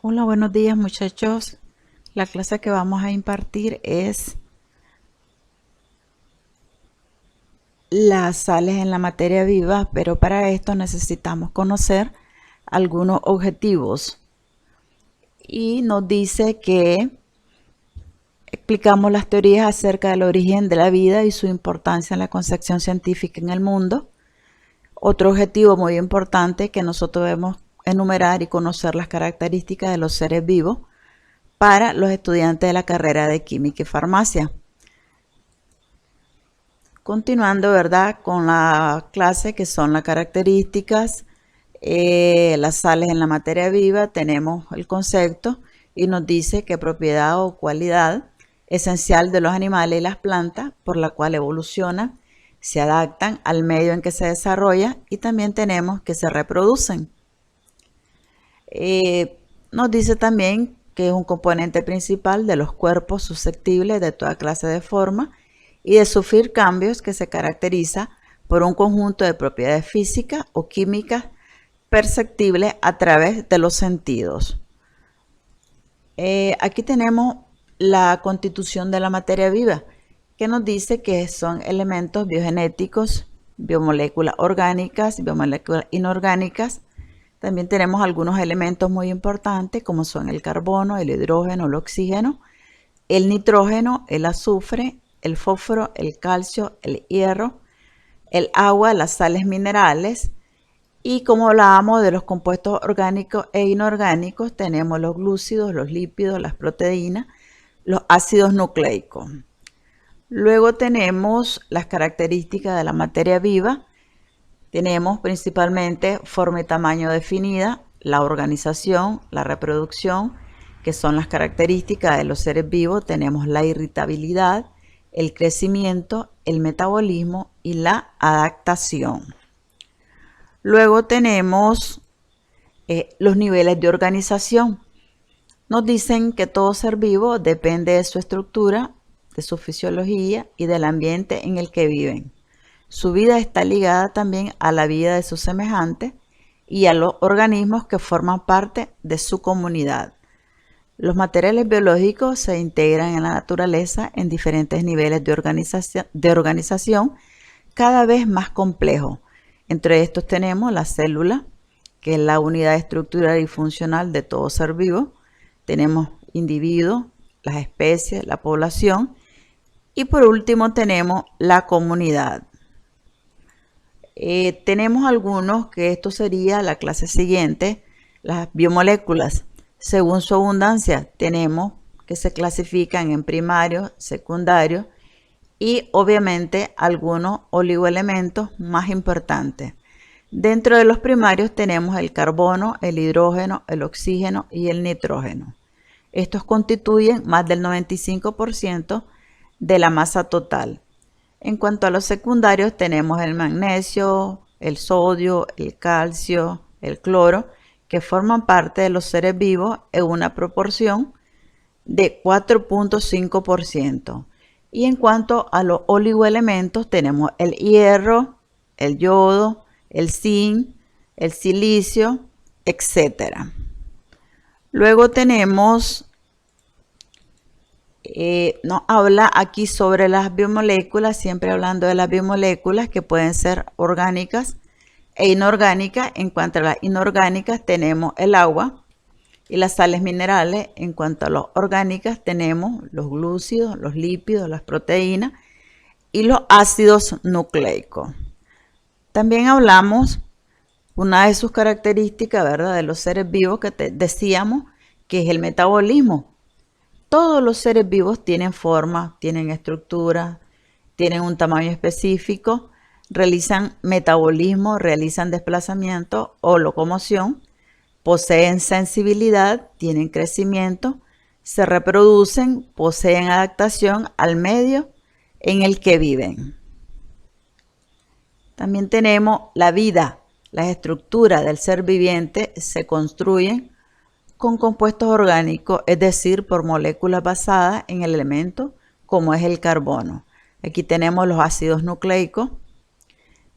Hola, buenos días muchachos. La clase que vamos a impartir es las sales en la materia viva, pero para esto necesitamos conocer algunos objetivos. Y nos dice que explicamos las teorías acerca del origen de la vida y su importancia en la concepción científica en el mundo. Otro objetivo muy importante que nosotros debemos enumerar y conocer las características de los seres vivos para los estudiantes de la carrera de Química y Farmacia. Continuando, ¿verdad? Con la clase que son las características, las sales en la materia viva, tenemos el concepto y nos dice qué propiedad o cualidad esencial de los animales y las plantas por la cual evolucionan, se adaptan al medio en que se desarrolla y también tenemos que se reproducen. Nos dice también que es un componente principal de los cuerpos susceptibles de toda clase de forma y de sufrir cambios que se caracteriza por un conjunto de propiedades físicas o químicas perceptibles a través de los sentidos. Aquí tenemos la constitución de la materia viva, que nos dice que son elementos biogenéticos, biomoléculas orgánicas, biomoléculas inorgánicas. También tenemos algunos elementos muy importantes como son el carbono, el hidrógeno, el oxígeno, el nitrógeno, el azufre, el fósforo, el calcio, el hierro, el agua, las sales minerales. Y como hablábamos de los compuestos orgánicos e inorgánicos, tenemos los glúcidos, los lípidos, las proteínas, los ácidos nucleicos. Luego tenemos las características de la materia viva. Tenemos principalmente forma y tamaño definida, la organización, la reproducción, que son las características de los seres vivos. Tenemos la irritabilidad, el crecimiento, el metabolismo y la adaptación. Luego tenemos los niveles de organización. Nos dicen que todo ser vivo depende de su estructura, de su fisiología y del ambiente en el que viven. Su vida está ligada también a la vida de sus semejantes y a los organismos que forman parte de su comunidad. Los materiales biológicos se integran en la naturaleza en diferentes niveles de organización cada vez más complejos. Entre estos tenemos la célula, que es la unidad estructural y funcional de todo ser vivo. Tenemos individuos, las especies, la población. Y por último tenemos la comunidad. Tenemos algunos que esto sería la clase siguiente, las biomoléculas. Según su abundancia, tenemos que se clasifican en primarios, secundarios y obviamente algunos oligoelementos más importantes. Dentro de los primarios tenemos el carbono, el hidrógeno, el oxígeno y el nitrógeno. Estos constituyen más del 95% de la masa total. En cuanto a los secundarios, tenemos el magnesio, el sodio, el calcio, el cloro, que forman parte de los seres vivos en una proporción de 4.5%. Y en cuanto a los oligoelementos, tenemos el hierro, el yodo, el zinc, el silicio, etc. Luego tenemos nos habla aquí sobre las biomoléculas, siempre hablando de las biomoléculas que pueden ser orgánicas e inorgánicas. En cuanto a las inorgánicas tenemos el agua y las sales minerales. En cuanto a las orgánicas tenemos los glúcidos, los lípidos, las proteínas y los ácidos nucleicos. También hablamos una de sus características, ¿verdad?, de los seres vivos que decíamos que es el metabolismo. Todos los seres vivos tienen forma, tienen estructura, tienen un tamaño específico, realizan metabolismo, realizan desplazamiento o locomoción, poseen sensibilidad, tienen crecimiento, se reproducen, poseen adaptación al medio en el que viven. También tenemos la vida. Las estructuras del ser viviente se construyen con compuestos orgánicos, es decir, por moléculas basadas en el elemento como es el carbono. Aquí tenemos los ácidos nucleicos,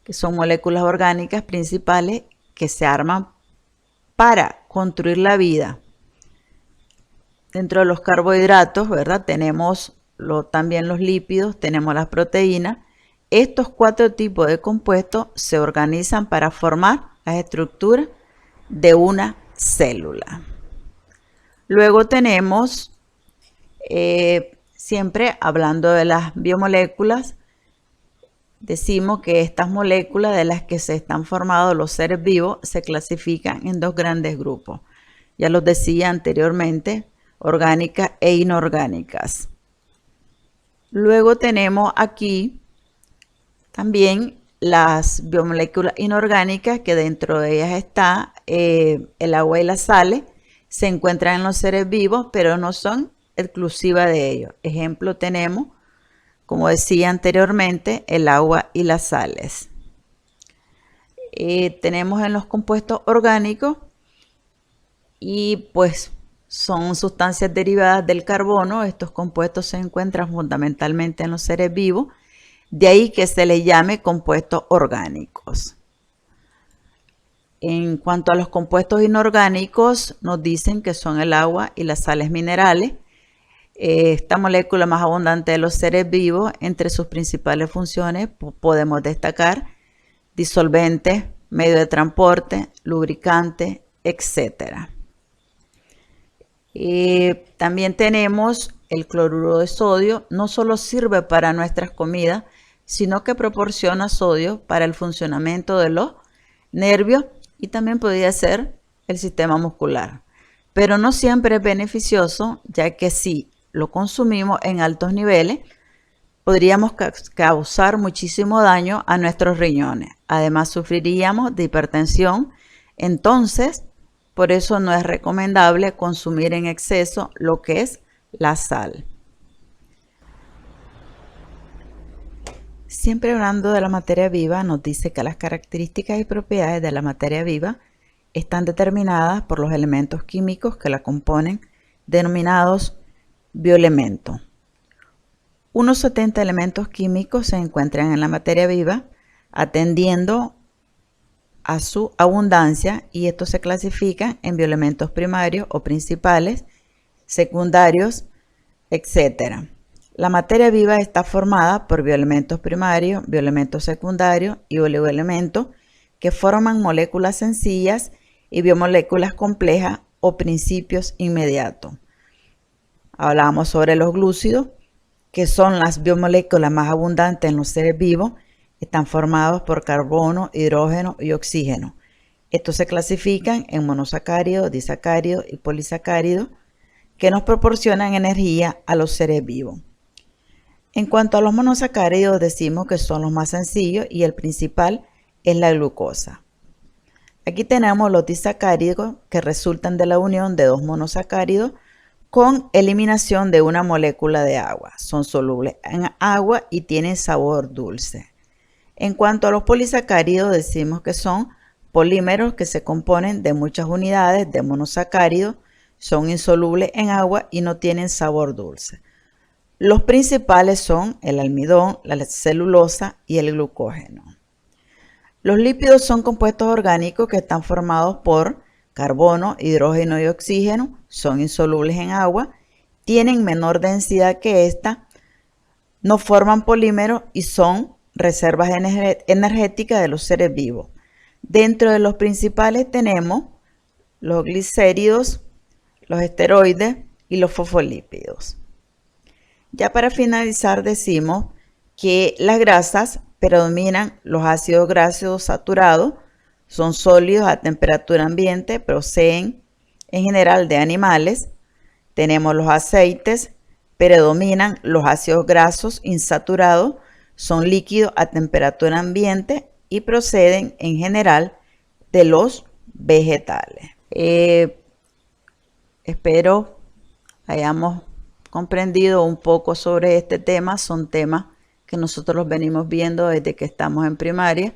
que son moléculas orgánicas principales que se arman para construir la vida. Dentro de los carbohidratos, ¿verdad? Tenemos también los lípidos, tenemos las proteínas. Estos 4 tipos de compuestos se organizan para formar las estructuras de una célula. Luego tenemos, siempre hablando de las biomoléculas, decimos que estas moléculas de las que se están formados los seres vivos se clasifican en 2 grandes grupos. Ya los decía anteriormente, orgánicas e inorgánicas. Luego tenemos aquí también las biomoléculas inorgánicas, que dentro de ellas está el agua y las sales. Se encuentran en los seres vivos, pero no son exclusivas de ellos. Ejemplo tenemos, como decía anteriormente, el agua y las sales. Tenemos en los compuestos orgánicos y pues son sustancias derivadas del carbono. Estos compuestos se encuentran fundamentalmente en los seres vivos, de ahí que se les llame compuestos orgánicos. En cuanto a los compuestos inorgánicos, nos dicen que son el agua y las sales minerales. Esta molécula más abundante de los seres vivos, entre sus principales funciones podemos destacar disolventes, medio de transporte, lubricante, etc. También tenemos el cloruro de sodio. No solo sirve para nuestras comidas, sino que proporciona sodio para el funcionamiento de los nervios y también podría ser el sistema muscular. Pero no siempre es beneficioso, ya que si lo consumimos en altos niveles, podríamos causar muchísimo daño a nuestros riñones. Además, sufriríamos de hipertensión. Entonces, por eso no es recomendable consumir en exceso lo que es la sal. Siempre hablando de la materia viva, nos dice que las características y propiedades de la materia viva están determinadas por los elementos químicos que la componen, denominados bioelementos. Unos 70 elementos químicos se encuentran en la materia viva, atendiendo a su abundancia, y estos se clasifican en bioelementos primarios o principales, secundarios, etc. La materia viva está formada por bioelementos primarios, bioelementos secundarios y oligoelementos que forman moléculas sencillas y biomoléculas complejas o principios inmediatos. Hablamos sobre los glúcidos, que son las biomoléculas más abundantes en los seres vivos. Están formados por carbono, hidrógeno y oxígeno. Estos se clasifican en monosacáridos, disacáridos y polisacáridos, que nos proporcionan energía a los seres vivos. En cuanto a los monosacáridos, decimos que son los más sencillos y el principal es la glucosa. Aquí tenemos los disacáridos, que resultan de la unión de 2 monosacáridos con eliminación de una molécula de agua. Son solubles en agua y tienen sabor dulce. En cuanto a los polisacáridos, decimos que son polímeros que se componen de muchas unidades de monosacáridos, son insolubles en agua y no tienen sabor dulce. Los principales son el almidón, la celulosa y el glucógeno. Los lípidos son compuestos orgánicos que están formados por carbono, hidrógeno y oxígeno, son insolubles en agua, tienen menor densidad que esta, no forman polímeros y son reservas energéticas de los seres vivos. Dentro de los principales tenemos los glicéridos, los esteroides y los fosfolípidos. Ya para finalizar, decimos que las grasas predominan los ácidos grasos saturados, son sólidos a temperatura ambiente, proceden en general de animales. Tenemos los aceites, predominan los ácidos grasos insaturados, son líquidos a temperatura ambiente y proceden en general de los vegetales. Espero hayamos comprendido un poco sobre este tema. Son temas que nosotros los venimos viendo desde que estamos en primaria.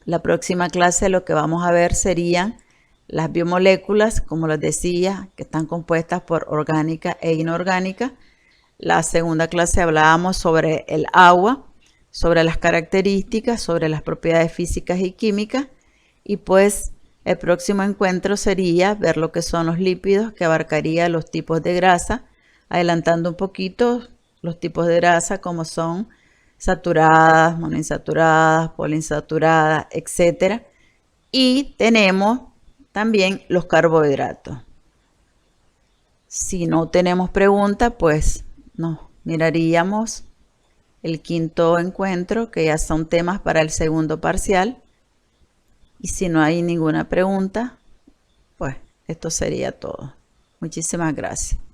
La próxima clase lo que vamos a ver serían las biomoléculas, como les decía, que están compuestas por orgánica e inorgánica. La segunda clase hablábamos sobre el agua, sobre las características, sobre las propiedades físicas y químicas. Y pues El próximo encuentro sería ver lo que son los lípidos, que abarcaría los tipos de grasa, adelantando un poquito los tipos de grasa como son saturadas, monoinsaturadas, poliinsaturadas, etc. Y tenemos también los carbohidratos. Si no tenemos pregunta, pues nos miraríamos el quinto encuentro, que ya son temas para el segundo parcial. Y si no hay ninguna pregunta, pues esto sería todo. Muchísimas gracias.